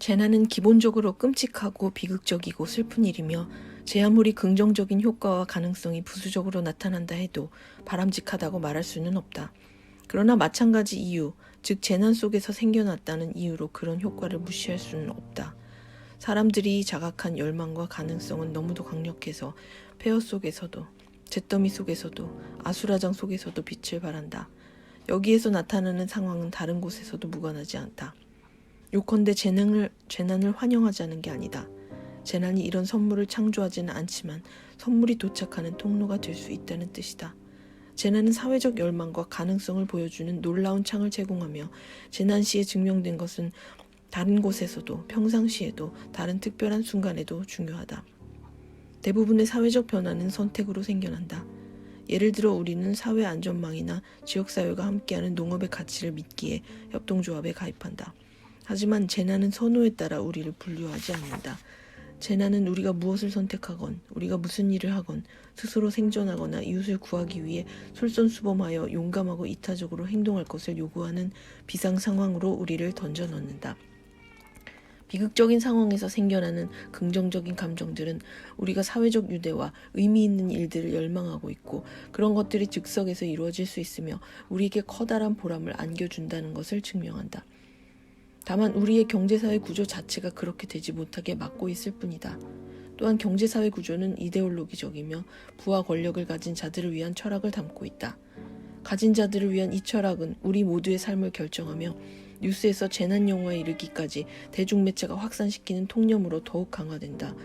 재난은 기본적으로 끔찍하고 비극적이고 슬픈 일이며 제 아무리 긍정적인 효과와 가능성이 부수적으로 나타난다 해도 바람직하다고 말할 수는 없다. 그러나 마찬가지 이유, 즉 재난 속에서 생겨났다는 이유로 그런 효과를 무시할 수는 없다. 사람들이 자각한 열망과 가능성은 너무도 강력해서 폐허 속에서도, 잿더미 속에서도, 아수라장 속에서도 빛을 발한다. 여기에서 나타나는 상황은 다른 곳에서도 무관하지 않다. 요컨대 재난을 환영하자는 게 아니다. 재난이 이런 선물을 창조하지는 않지만 선물이 도착하는 통로가 될 수 있다는 뜻이다. 재난은 사회적 열망과 가능성을 보여주는 놀라운 창을 제공하며 재난 시에 증명된 것은 다른 곳에서도 평상시에도 다른 특별한 순간에도 중요하다. 대부분의 사회적 변화는 선택으로 생겨난다. 예를 들어 우리는 사회 안전망이나 지역사회가 함께하는 농업의 가치를 믿기에 협동조합에 가입한다. 하지만 재난은 선호에 따라 우리를 분류하지 않는다. 재난은 우리가 무엇을 선택하건, 우리가 무슨 일을 하건, 스스로 생존하거나 이웃을 구하기 위해 솔선수범하여 용감하고 이타적으로 행동할 것을 요구하는 비상 상황으로 우리를 던져 넣는다. 비극적인 상황에서 생겨나는 긍정적인 감정들은 우리가 사회적 유대와 의미 있는 일들을 열망하고 있고 그런 것들이 즉석에서 이루어질 수 있으며 우리에게 커다란 보람을 안겨준다는 것을 증명한다. 다만 우리의 경제사회 구조 자체가 그렇게 되지 못하게 막고 있을 뿐이다. 또한 경제사회 구조는 이데올로기적이며 부와 권력을 가진 자들을 위한 철학을 담고 있다. 가진 자들을 위한 이 철학은 우리 모두의 삶을 결정하며 뉴스에서 재난 영화에 이르기까지 대중매체가 확산시키는 통념으로 더욱 강화된다.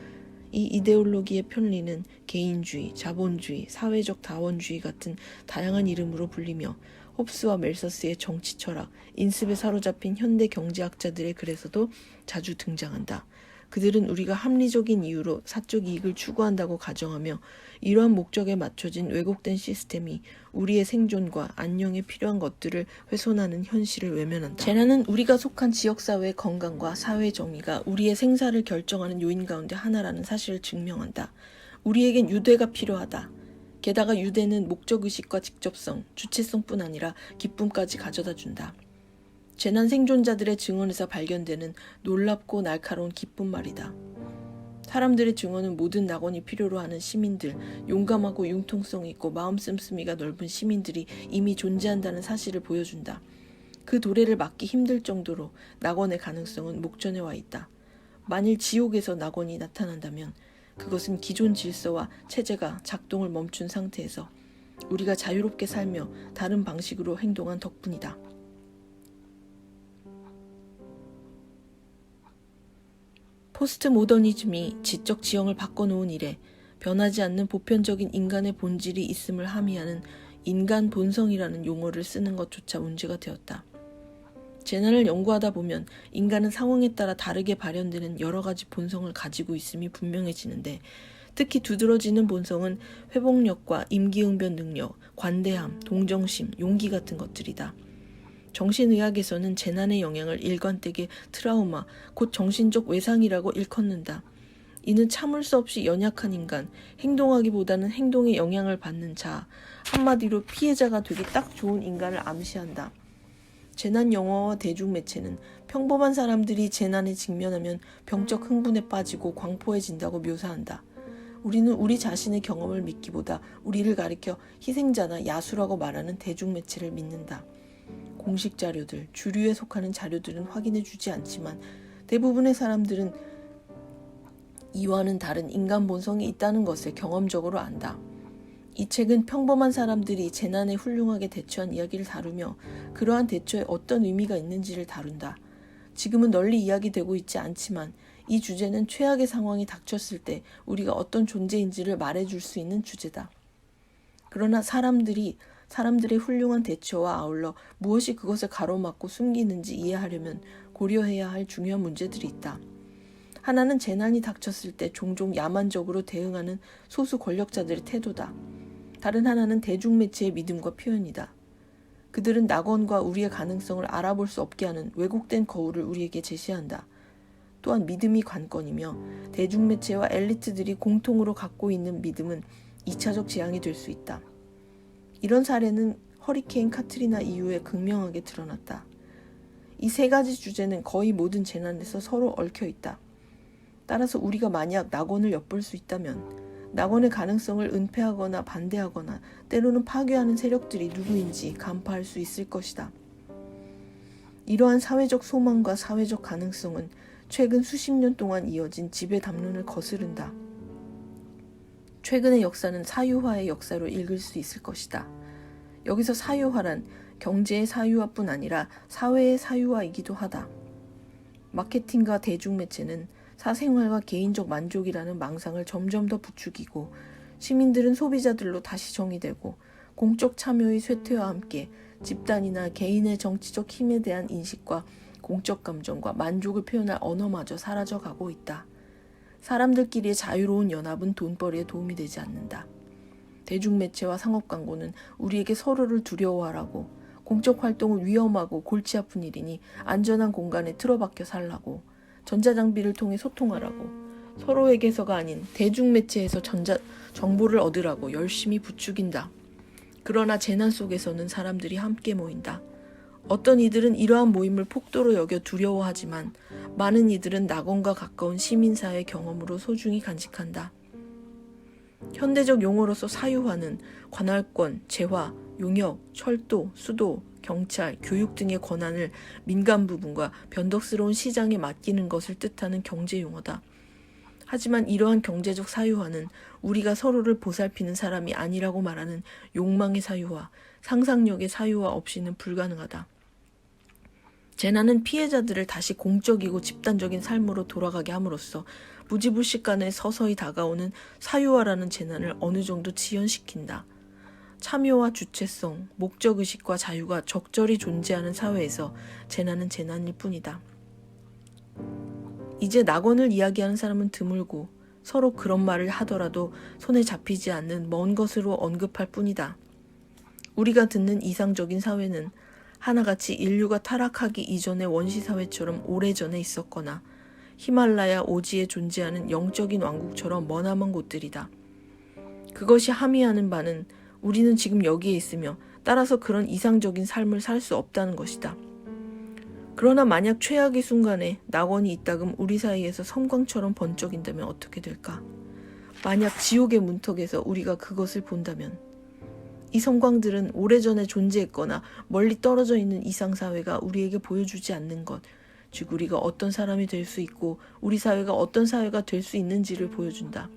이 이데올로기의 편리는 개인주의, 자본주의, 사회적 다원주의 같은 다양한 이름으로 불리며 홉스와 멜서스의 정치 철학, 인습에 사로잡힌 현대 경제학자들의 글에서도 자주 등장한다. 그들은 우리가 합리적인 이유로 사적 이익을 추구한다고 가정하며 이러한 목적에 맞춰진 왜곡된 시스템이 우리의 생존과 안녕에 필요한 것들을 훼손하는 현실을 외면한다. 재난은 우리가 속한 지역사회의 건강과 사회 정의가 우리의 생사를 결정하는 요인 가운데 하나라는 사실을 증명한다. 우리에겐 유대가 필요하다. 게다가 유대는 목적의식과 직접성, 주체성뿐 아니라 기쁨까지 가져다 준다. 재난 생존자들의 증언에서 발견되는 놀랍고 날카로운 기쁨 말이다. 사람들의 증언은 모든 낙원이 필요로 하는 시민들, 용감하고 융통성 있고 마음 씀씀이가 넓은 시민들이 이미 존재한다는 사실을 보여준다. 그 도래를 막기 힘들 정도로 낙원의 가능성은 목전에 와 있다. 만일 지옥에서 낙원이 나타난다면 그것은 기존 질서와 체제가 작동을 멈춘 상태에서 우리가 자유롭게 살며 다른 방식으로 행동한 덕분이다. 포스트 모더니즘이 지적 지형을 바꿔놓은 이래 변하지 않는 보편적인 인간의 본질이 있음을 함의하는 인간 본성이라는 용어를 쓰는 것조차 문제가 되었다. 재난을 연구하다 보면 인간은 상황에 따라 다르게 발현되는 여러 가지 본성을 가지고 있음이 분명해지는데 특히 두드러지는 본성은 회복력과 임기응변 능력, 관대함, 동정심, 용기 같은 것들이다. 정신의학에서는 재난의 영향을 일관되게 트라우마, 곧 정신적 외상이라고 일컫는다. 이는 참을 수 없이 연약한 인간, 행동하기보다는 행동에 영향을 받는 자, 한마디로 피해자가 되기 딱 좋은 인간을 암시한다. 재난 영화와 대중매체는 평범한 사람들이 재난에 직면하면 병적 흥분에 빠지고 광포해진다고 묘사한다. 우리는 우리 자신의 경험을 믿기보다 우리를 가리켜 희생자나 야수라고 말하는 대중매체를 믿는다. 공식 자료들, 주류에 속하는 자료들은 확인해주지 않지만 대부분의 사람들은 이와는 다른 인간 본성이 있다는 것을 경험적으로 안다. 이 책은 평범한 사람들이 재난에 훌륭하게 대처한 이야기를 다루며 그러한 대처에 어떤 의미가 있는지를 다룬다. 지금은 널리 이야기되고 있지 않지만 이 주제는 최악의 상황이 닥쳤을 때 우리가 어떤 존재인지를 말해줄 수 있는 주제다. 그러나 사람들의 훌륭한 대처와 아울러 무엇이 그것을 가로막고 숨기는지 이해하려면 고려해야 할 중요한 문제들이 있다. 하나는 재난이 닥쳤을 때 종종 야만적으로 대응하는 소수 권력자들의 태도다. 다른 하나는 대중매체의 믿음과 표현이다. 그들은 낙원과 우리의 가능성을 알아볼 수 없게 하는 왜곡된 거울을 우리에게 제시한다. 또한 믿음이 관건이며 대중매체와 엘리트들이 공통으로 갖고 있는 믿음은 2차적 재앙이 될 수 있다. 이런 사례는 허리케인 카트리나 이후에 극명하게 드러났다. 이 세 가지 주제는 거의 모든 재난에서 서로 얽혀 있다. 따라서 우리가 만약 낙원을 엿볼 수 있다면 낙원의 가능성을 은폐하거나 반대하거나 때로는 파괴하는 세력들이 누구인지 간파할 수 있을 것이다. 이러한 사회적 소망과 사회적 가능성은 최근 수십 년 동안 이어진 지배 담론을 거스른다. 최근의 역사는 사유화의 역사로 읽을 수 있을 것이다. 여기서 사유화란 경제의 사유화뿐 아니라 사회의 사유화이기도 하다. 마케팅과 대중매체는 사생활과 개인적 만족이라는 망상을 점점 더 부추기고 시민들은 소비자들로 다시 정의되고 공적 참여의 쇠퇴와 함께 집단이나 개인의 정치적 힘에 대한 인식과 공적 감정과 만족을 표현할 언어마저 사라져가고 있다. 사람들끼리의 자유로운 연합은 돈벌이에 도움이 되지 않는다. 대중매체와 상업광고는 우리에게 서로를 두려워하라고, 공적 활동은 위험하고 골치 아픈 일이니 안전한 공간에 틀어박혀 살라고, 전자장비를 통해 소통하라고, 서로에게서가 아닌 대중매체에서 정보를 얻으라고 열심히 부추긴다. 그러나 재난 속에서는 사람들이 함께 모인다. 어떤 이들은 이러한 모임을 폭도로 여겨 두려워하지만 많은 이들은 낙원과 가까운 시민사회 경험으로 소중히 간직한다. 현대적 용어로서 사유화는 관할권, 재화, 용역, 철도, 수도, 경찰, 교육 등의 권한을 민간 부분과 변덕스러운 시장에 맡기는 것을 뜻하는 경제 용어다. 하지만 이러한 경제적 사유화는 우리가 서로를 보살피는 사람이 아니라고 말하는 욕망의 사유화, 상상력의 사유화 없이는 불가능하다. 재난은 피해자들을 다시 공적이고 집단적인 삶으로 돌아가게 함으로써 무지불식간에 서서히 다가오는 사유화라는 재난을 어느 정도 지연시킨다. 참여와 주체성, 목적의식과 자유가 적절히 존재하는 사회에서 재난은 재난일 뿐이다. 이제 낙원을 이야기하는 사람은 드물고 서로 그런 말을 하더라도 손에 잡히지 않는 먼 것으로 언급할 뿐이다. 우리가 듣는 이상적인 사회는 하나같이 인류가 타락하기 이전의 원시사회처럼 오래전에 있었거나 히말라야 오지에 존재하는 영적인 왕국처럼 머나먼 곳들이다. 그것이 함의하는 바는 우리는 지금 여기에 있으며 따라서 그런 이상적인 삶을 살 수 없다는 것이다. 그러나 만약 최악의 순간에 낙원이 이따금 우리 사이에서 섬광처럼 번쩍인다면 어떻게 될까? 만약 지옥의 문턱에서 우리가 그것을 본다면 이 섬광들은 오래전에 존재했거나 멀리 떨어져 있는 이상사회가 우리에게 보여주지 않는 것, 즉 우리가 어떤 사람이 될 수 있고 우리 사회가 어떤 사회가 될 수 있는지를 보여준다.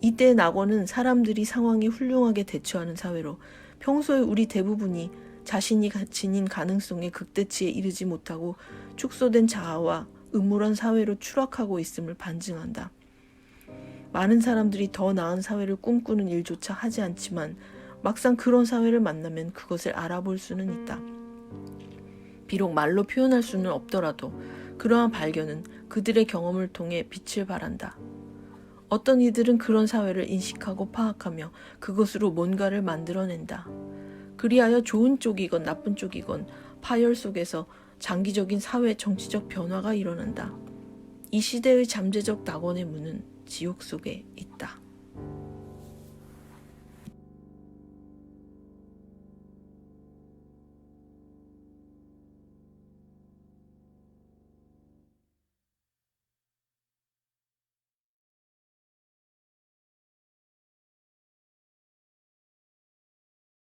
이때의 낙원은 사람들이 상황에 훌륭하게 대처하는 사회로 평소에 우리 대부분이 자신이 지닌 가능성의 극대치에 이르지 못하고 축소된 자아와 음울한 사회로 추락하고 있음을 반증한다. 많은 사람들이 더 나은 사회를 꿈꾸는 일조차 하지 않지만 막상 그런 사회를 만나면 그것을 알아볼 수는 있다. 비록 말로 표현할 수는 없더라도 그러한 발견은 그들의 경험을 통해 빛을 발한다. 어떤 이들은 그런 사회를 인식하고 파악하며 그것으로 뭔가를 만들어낸다. 그리하여 좋은 쪽이건 나쁜 쪽이건 파열 속에서 장기적인 사회 정치적 변화가 일어난다. 이 시대의 잠재적 낙원의 문은 지옥 속에 있다.